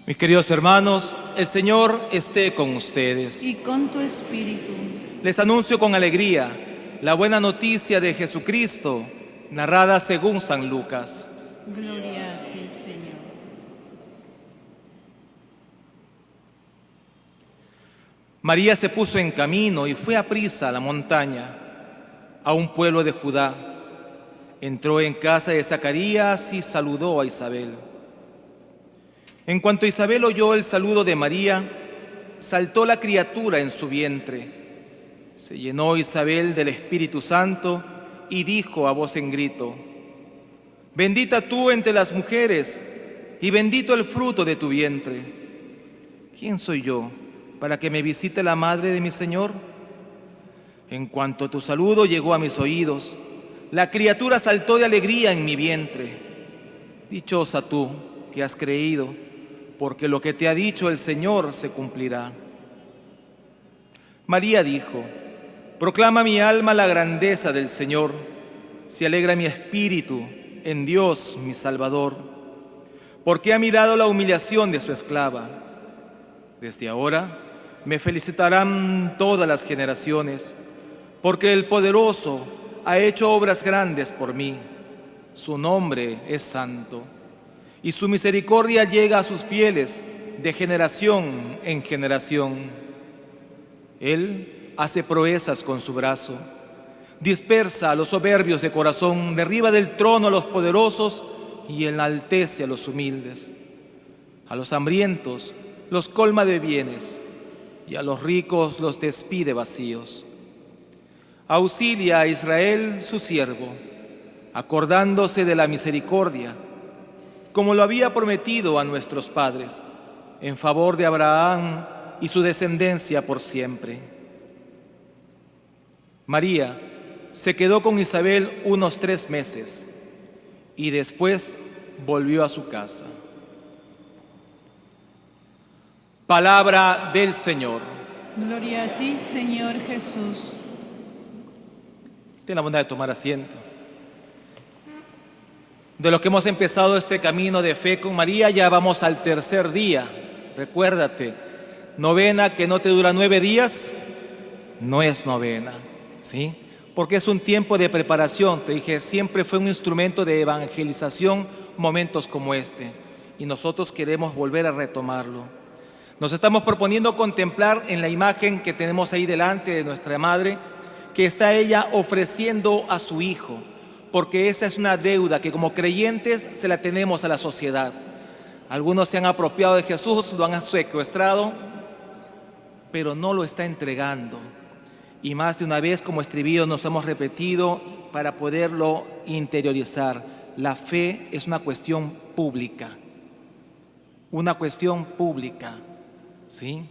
Mis queridos hermanos, el Señor esté con ustedes. Y con tu espíritu. Les anuncio con alegría la buena noticia de Jesucristo, narrada según San Lucas. Gloria a ti, Señor. María se puso en camino y fue aprisa a la montaña, a un pueblo de Judá. Entró en casa de Zacarías y saludó a Isabel. En cuanto Isabel oyó el saludo de María, saltó la criatura en su vientre. Se llenó Isabel del Espíritu Santo y dijo a voz en grito: Bendita tú entre las mujeres y bendito el fruto de tu vientre. ¿Quién soy yo para que me visite la madre de mi Señor? En cuanto tu saludo llegó a mis oídos, la criatura saltó de alegría en mi vientre. Dichosa tú que has creído, porque lo que te ha dicho el Señor se cumplirá. María dijo: Proclama mi alma la grandeza del Señor, se alegra mi espíritu en Dios mi Salvador, porque ha mirado la humillación de su esclava. Desde ahora me felicitarán todas las generaciones, porque el Poderoso ha hecho obras grandes por mí. Su nombre es santo, y su misericordia llega a sus fieles de generación en generación. Él hace proezas con su brazo, dispersa a los soberbios de corazón, derriba del trono a los poderosos y enaltece a los humildes. A los hambrientos los colma de bienes y a los ricos los despide vacíos. Auxilia a Israel su siervo, acordándose de la misericordia, como lo había prometido a nuestros padres, en favor de Abraham y su descendencia por siempre. María se quedó con Isabel unos 3 meses y después volvió a su casa. Palabra del Señor. Gloria a ti, Señor Jesús. Ten la bondad de tomar asiento. De lo que hemos empezado este camino de fe con María, ya vamos al 3er día. Recuérdate, novena que no te dura 9 días, no es novena, ¿sí? Porque es un tiempo de preparación. Te dije, siempre fue un instrumento de evangelización momentos como este. Y nosotros queremos volver a retomarlo. Nos estamos proponiendo contemplar en la imagen que tenemos ahí delante de nuestra madre, que está ella ofreciendo a su hijo, porque esa es una deuda que como creyentes se la tenemos a la sociedad. Algunos se han apropiado de Jesús, lo han secuestrado, pero no lo está entregando. Y más de una vez como estribillo nos hemos repetido para poderlo interiorizar. La fe es una cuestión pública. Una cuestión pública, ¿sí?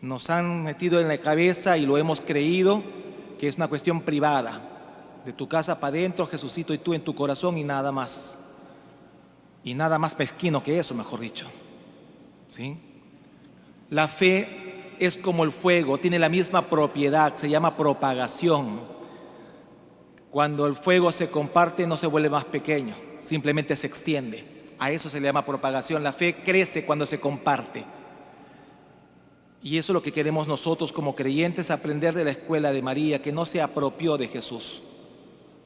Nos han metido en la cabeza y lo hemos creído que es una cuestión privada. De tu casa para adentro, Jesucito y tú en tu corazón y nada más. Y nada más mezquino que eso, mejor dicho. ¿Sí? La fe es como el fuego, tiene la misma propiedad, se llama propagación. Cuando el fuego se comparte no se vuelve más pequeño, simplemente se extiende. A eso se le llama propagación. La fe crece cuando se comparte. Y eso es lo que queremos nosotros como creyentes, aprender de la escuela de María, que no se apropió de Jesús,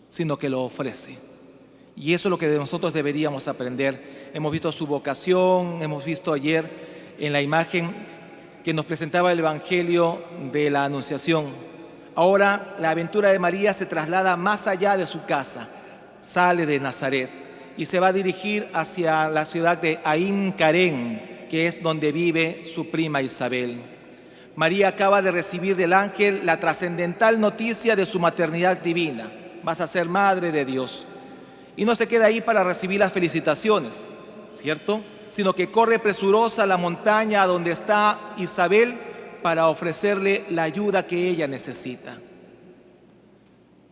sino que lo ofrece. Y eso es lo que nosotros deberíamos aprender. Hemos visto su vocación, hemos visto ayer en la imagen que nos presentaba el Evangelio de la Anunciación. Ahora la aventura de María se traslada más allá de su casa, sale de Nazaret y se va a dirigir hacia la ciudad de Ain Carén, que es donde vive su prima Isabel. María acaba de recibir del ángel la trascendental noticia de su maternidad divina. Vas a ser madre de Dios. Y no se queda ahí para recibir las felicitaciones, ¿cierto? Sino que corre presurosa a la montaña donde está Isabel para ofrecerle la ayuda que ella necesita.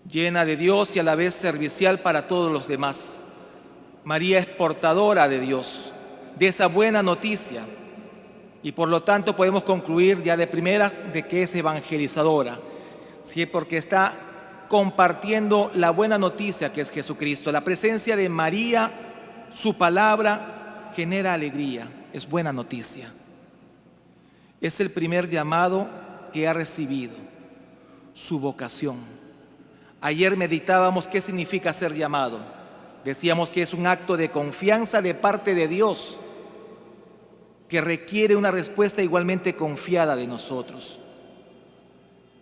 Llena de Dios y a la vez servicial para todos los demás. María es portadora de Dios, de esa buena noticia. Y por lo tanto podemos concluir ya de primera de que es evangelizadora, ¿sí? Porque está compartiendo la buena noticia que es Jesucristo. La presencia de María, su palabra, genera alegría. es buena noticia. Es el primer llamado que ha recibido, su vocación. Ayer meditábamos qué significa ser llamado. Decíamos que es un acto de confianza de parte de Dios que requiere una respuesta igualmente confiada de nosotros.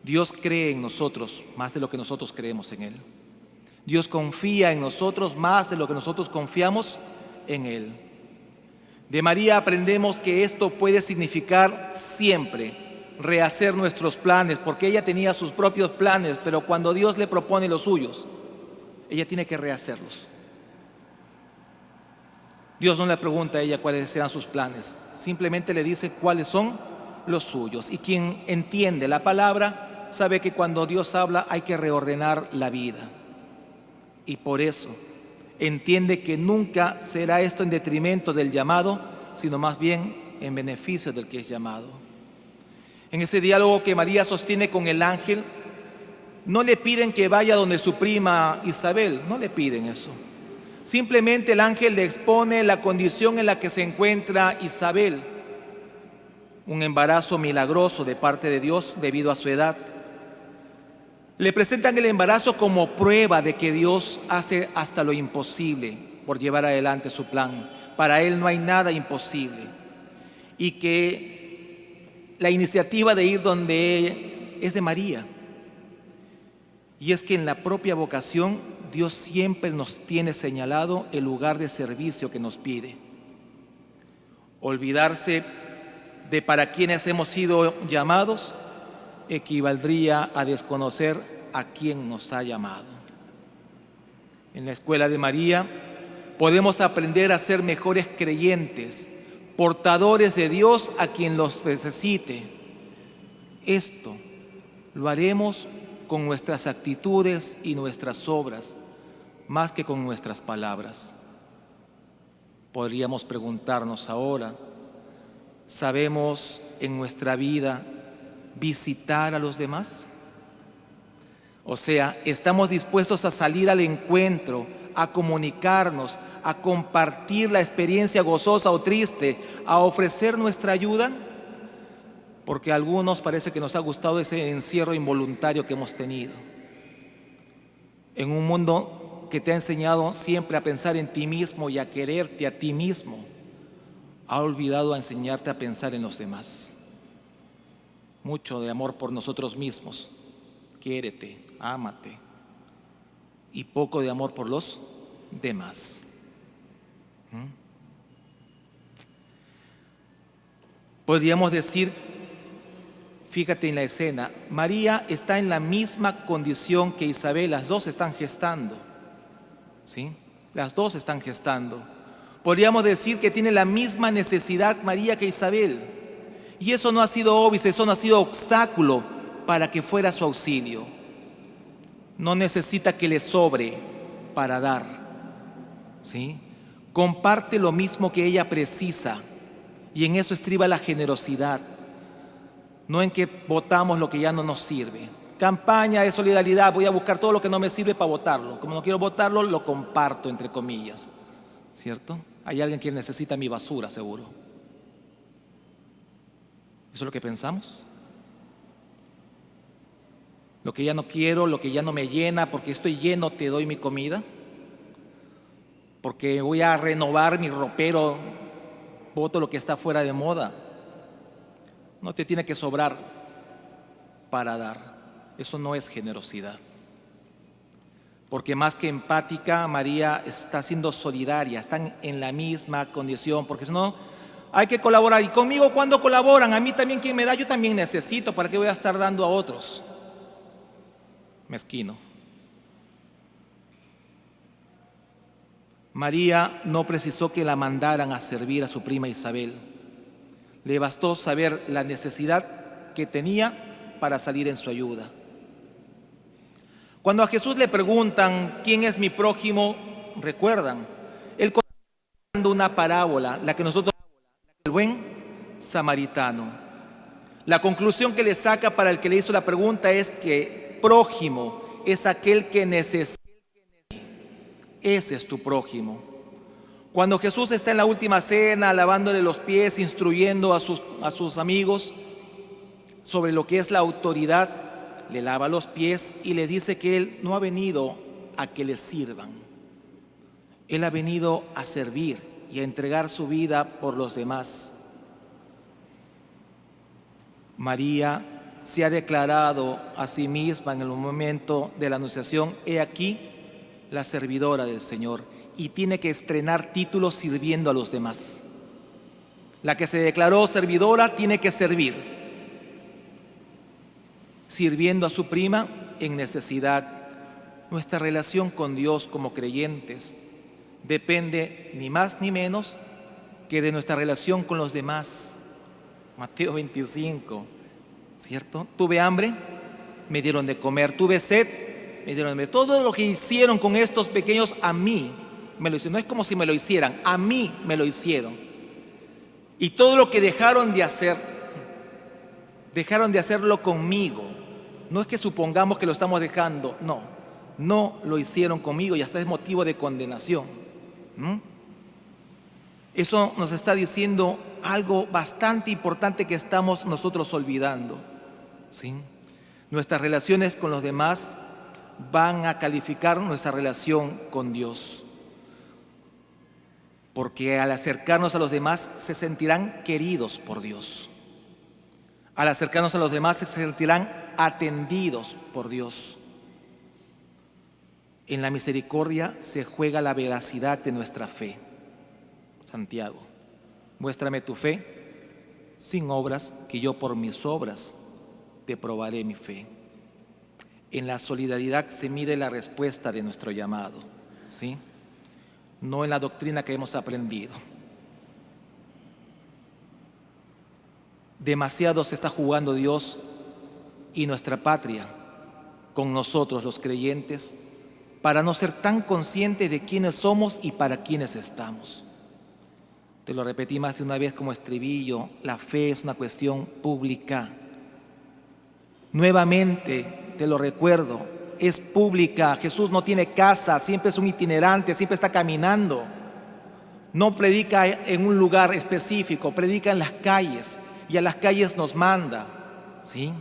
Dios cree en nosotros más de lo que nosotros creemos en Él. Dios confía en nosotros más de lo que nosotros confiamos en Él. De María aprendemos que esto puede significar siempre rehacer nuestros planes, porque ella tenía sus propios planes, pero cuando Dios le propone los suyos, ella tiene que rehacerlos. Dios no le pregunta a ella cuáles serán sus planes, simplemente le dice cuáles son los suyos. Y quien entiende la palabra sabe que cuando Dios habla hay que reordenar la vida. Y por eso entiende que nunca será esto en detrimento del llamado, sino más bien en beneficio del que es llamado. En ese diálogo que María sostiene con el ángel, no le piden que vaya donde su prima Isabel, no le piden eso. Simplemente el ángel le expone la condición en la que se encuentra Isabel, un embarazo milagroso de parte de Dios debido a su edad. Le presentan el embarazo como prueba de que Dios hace hasta lo imposible por llevar adelante su plan. Para Él no hay nada imposible. Y que la iniciativa de ir donde es de María. Y es que en la propia vocación Dios siempre nos tiene señalado el lugar de servicio que nos pide. Olvidarse de para quienes hemos sido llamados equivaldría a desconocer a quien nos ha llamado. En la escuela de María podemos aprender a ser mejores creyentes, portadores de Dios a quien los necesite. Esto lo haremos con nuestras actitudes y nuestras obras, más que con nuestras palabras. Podríamos preguntarnos ahora, ¿sabemos en nuestra vida visitar a los demás? O sea, ¿estamos dispuestos a salir al encuentro, a comunicarnos, a compartir la experiencia gozosa o triste, a ofrecer nuestra ayuda? Porque a algunos parece que nos ha gustado ese encierro involuntario que hemos tenido. En un mundo que te ha enseñado siempre a pensar en ti mismo y a quererte a ti mismo, ha olvidado a enseñarte a pensar en los demás. Mucho de amor por nosotros mismos, quiérete, ámate, y poco de amor por los demás. Podríamos decir, fíjate en la escena, María está en la misma condición que Isabel, las dos están gestando, ¿sí? Las dos están gestando. Podríamos decir que tiene la misma necesidad María que Isabel. Y eso no ha sido óbice, eso no ha sido obstáculo para que fuera su auxilio. No necesita que le sobre para dar, ¿sí? Comparte lo mismo que ella precisa y en eso estriba la generosidad, no en que votamos lo que ya no nos sirve. Campaña de solidaridad, voy a buscar todo lo que no me sirve para votarlo. Como no quiero votarlo, lo comparto entre comillas, ¿cierto? Hay alguien que necesita mi basura, seguro. ¿Eso es lo que pensamos? Lo que ya no quiero, lo que ya no me llena, porque estoy lleno te doy mi comida, porque voy a renovar mi ropero, voto lo que está fuera de moda. No te tiene que sobrar para dar. Eso no es generosidad. Porque más que empática, María está siendo solidaria, están en la misma condición, porque si no, hay que colaborar. ¿Y conmigo cuándo colaboran? A mí también quien me da, yo también necesito, ¿para qué voy a estar dando a otros? Mezquino. María no precisó que la mandaran a servir a su prima Isabel. Le bastó saber la necesidad que tenía para salir en su ayuda. Cuando a Jesús le preguntan ¿quién es mi prójimo? Recuerdan, él contando una parábola, la que nosotros el buen samaritano. La conclusión que le saca para el que le hizo la pregunta es que prójimo es aquel que necesita. Ese es tu prójimo. Cuando Jesús está en la última cena, lavándole los pies, instruyendo a sus amigos sobre lo que es la autoridad, le lava los pies y le dice que Él no ha venido a que le sirvan. Él ha venido a servir y a entregar su vida por los demás. María se ha declarado a sí misma en el momento de la anunciación: he aquí la servidora del Señor, y tiene que estrenar títulos sirviendo a los demás. La que se declaró servidora tiene que servir, sirviendo a su prima en necesidad. Nuestra relación con Dios como creyentes depende ni más ni menos que de nuestra relación con los demás. Mateo 25, ¿cierto? Tuve hambre, me dieron de comer. Tuve sed, me dieron de beber. Todo lo que hicieron con estos pequeños, a mí me lo hicieron. No es como si me lo hicieran, a mí me lo hicieron. Y todo lo que dejaron de hacerlo conmigo. No es que supongamos que lo estamos dejando, no lo hicieron conmigo y hasta es motivo de condenación. Eso nos está diciendo algo bastante importante que estamos nosotros olvidando, ¿sí? Nuestras relaciones con los demás van a calificar nuestra relación con Dios, porque al acercarnos a los demás se sentirán queridos por Dios. Al acercarnos a los demás se sentirán atendidos por Dios. En la misericordia se juega la veracidad de nuestra fe. Santiago, muéstrame tu fe sin obras, que yo por mis obras te probaré mi fe. En la solidaridad se mide la respuesta de nuestro llamado, ¿sí? No en la doctrina que hemos aprendido. Demasiado se está jugando Dios y nuestra patria con nosotros los creyentes para no ser tan conscientes de quiénes somos y para quiénes estamos. Te lo repetí más de una vez como estribillo: la fe es una cuestión pública. Nuevamente te lo recuerdo, es pública. Jesús no tiene casa, siempre es un itinerante, siempre está caminando. No predica en un lugar específico, predica en las calles, y a las calles nos manda, ¿sí?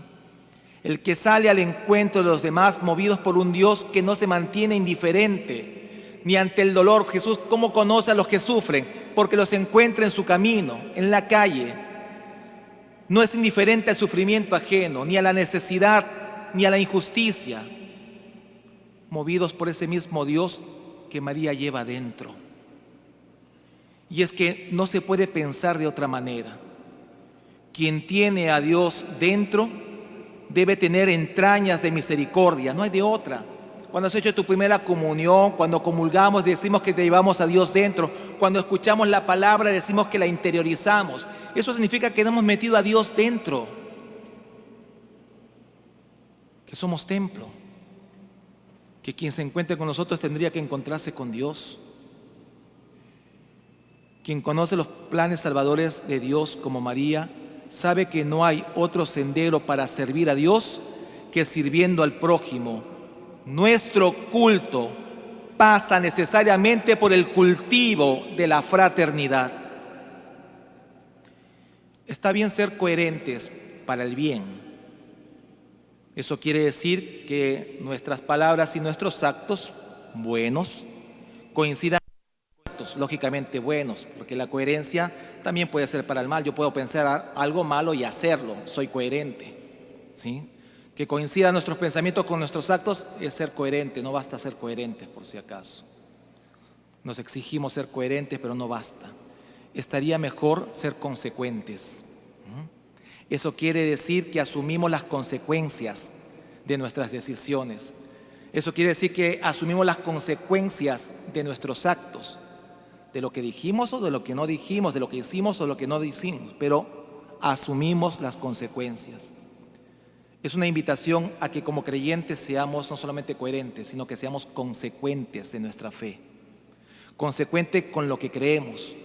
El que sale al encuentro de los demás, movidos por un Dios que no se mantiene indiferente ni ante el dolor. Jesús, ¿cómo conoce a los que sufren? Porque los encuentra en su camino, en la calle. No es indiferente al sufrimiento ajeno, ni a la necesidad, ni a la injusticia, movidos por ese mismo Dios que María lleva dentro. Y es que no se puede pensar de otra manera. Quien tiene a Dios dentro debe tener entrañas de misericordia, no hay de otra. Cuando has hecho tu primera comunión, cuando comulgamos, decimos que te llevamos a Dios dentro. Cuando escuchamos la palabra, decimos que la interiorizamos. Eso significa que hemos metido a Dios dentro, que somos templo, que quien se encuentre con nosotros tendría que encontrarse con Dios. Quien conoce los planes salvadores de Dios como María, sabe que no hay otro sendero para servir a Dios que sirviendo al prójimo. Nuestro culto pasa necesariamente por el cultivo de la fraternidad. Está bien ser coherentes para el bien. Eso quiere decir que nuestras palabras y nuestros actos buenos coincidan con actos lógicamente buenos, porque la coherencia también puede ser para el mal. Yo puedo pensar algo malo y hacerlo, soy coherente, ¿sí? Que coincidan nuestros pensamientos con nuestros actos es ser coherente. No basta ser coherentes, por si acaso. Nos exigimos ser coherentes, pero no basta. Estaría mejor ser consecuentes. Eso quiere decir que asumimos las consecuencias de nuestras decisiones. Eso quiere decir que asumimos las consecuencias de nuestros actos, de lo que dijimos o de lo que no dijimos, de lo que hicimos o lo que no hicimos, pero asumimos las consecuencias. Es una invitación a que como creyentes seamos no solamente coherentes, sino que seamos consecuentes de nuestra fe. Consecuentes con lo que creemos,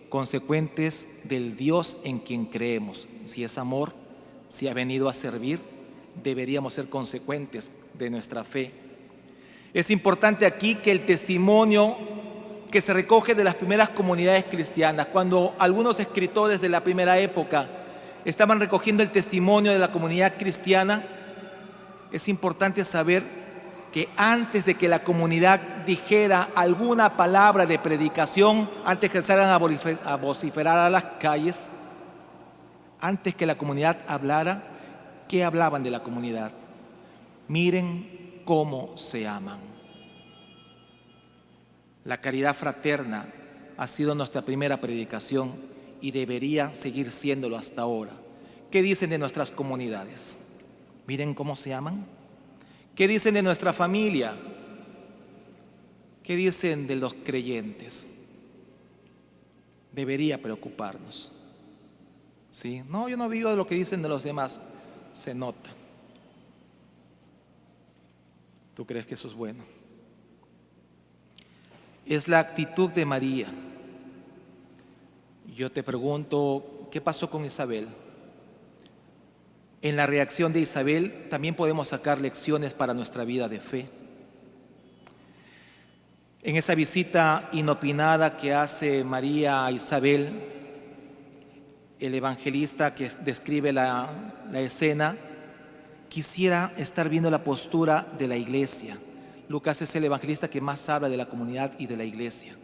consecuentes del Dios en quien creemos. Si es amor, si ha venido a servir, deberíamos ser consecuentes de nuestra fe. Es importante aquí que el testimonio que se recoge de las primeras comunidades cristianas. Cuando algunos escritores de la primera época estaban recogiendo el testimonio de la comunidad cristiana, es importante saber que antes de que la comunidad dijera alguna palabra de predicación, antes que salgan a vociferar a las calles, antes que la comunidad hablara, ¿qué hablaban de la comunidad? Miren cómo se aman. La caridad fraterna ha sido nuestra primera predicación y debería seguir siéndolo hasta ahora. ¿Qué dicen de nuestras comunidades? Miren cómo se aman. ¿Qué dicen de nuestra familia? ¿Qué dicen de los creyentes? Debería preocuparnos. ¿Sí? No, yo no digo de lo que dicen de los demás. Se nota. ¿Tú crees que eso es bueno? Es la actitud de María. Yo te pregunto, ¿qué pasó con Isabel? En la reacción de Isabel también podemos sacar lecciones para nuestra vida de fe. En esa visita inopinada que hace María a Isabel, el evangelista que describe la escena quisiera estar viendo la postura de la iglesia. Lucas es el evangelista que más habla de la comunidad y de la iglesia.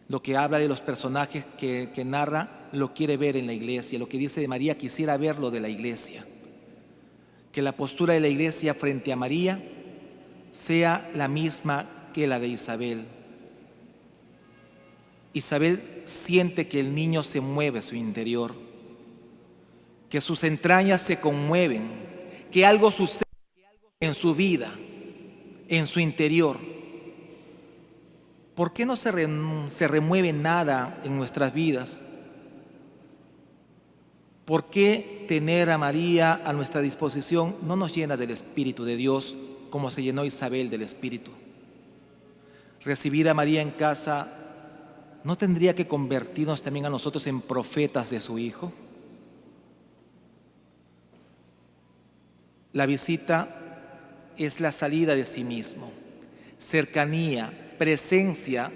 Lo que habla de los personajes que narra lo quiere ver en la iglesia. Lo que dice de María quisiera verlo de la iglesia. Que la postura de la iglesia frente a María sea la misma que la de Isabel. Isabel siente que el niño se mueve en su interior, que sus entrañas se conmueven, que algo sucede en su vida, en su interior. ¿Por qué no se remueve nada en nuestras vidas? ¿Por qué tener a María a nuestra disposición no nos llena del Espíritu de Dios como se llenó Isabel del Espíritu? Recibir a María en casa ¿no tendría que convertirnos también a nosotros en profetas de su Hijo? La visita es la salida de sí mismo, cercanía, presencia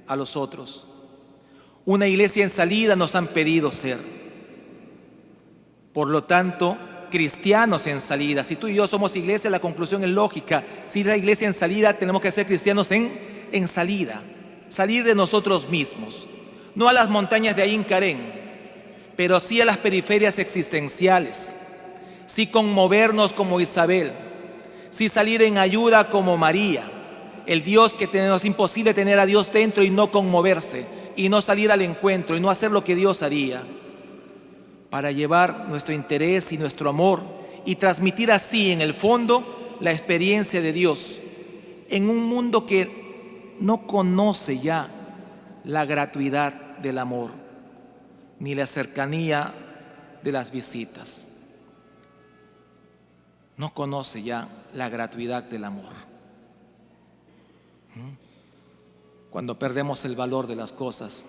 a los otros. Una iglesia en salida nos han pedido ser. Por lo tanto, cristianos en salida. Si tú y yo somos iglesia, la conclusión es lógica. Si la iglesia en salida, tenemos que ser cristianos en salida. Salir de nosotros mismos. No a las montañas de Ain Karem, pero sí a las periferias existenciales. Sí conmovernos como Isabel. Sí salir en ayuda como María. El Dios que tenemos, es imposible tener a Dios dentro y no conmoverse, y no salir al encuentro, y no hacer lo que Dios haría, para llevar nuestro interés y nuestro amor y transmitir así en el fondo la experiencia de Dios en un mundo que no conoce ya la gratuidad del amor ni la cercanía de las visitas. No conoce ya la gratuidad del amor. Cuando perdemos el valor de las cosas,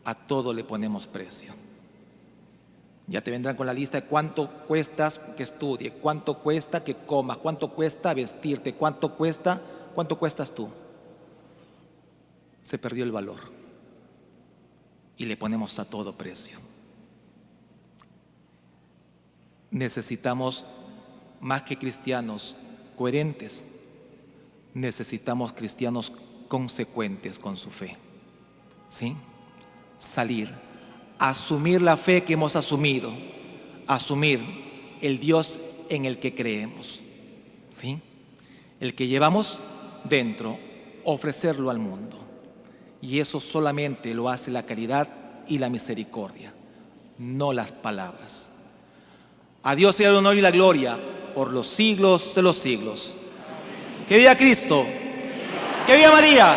a todo le ponemos precio. Ya te vendrán con la lista de cuánto cuestas que estudie, cuánto cuesta que comas, cuánto cuesta vestirte, cuánto cuestas tú. Se perdió el valor y le ponemos a todo precio. Necesitamos, más que cristianos coherentes, necesitamos cristianos consecuentes con su fe. ¿Sí? Salir, asumir la fe que hemos asumido, asumir el Dios en el que creemos, ¿sí? El que llevamos dentro, ofrecerlo al mundo. Y eso solamente lo hace la caridad y la misericordia, no las palabras. A Dios sea el honor y la gloria por los siglos de los siglos. ¡Que viva Cristo! ¡Que viva María!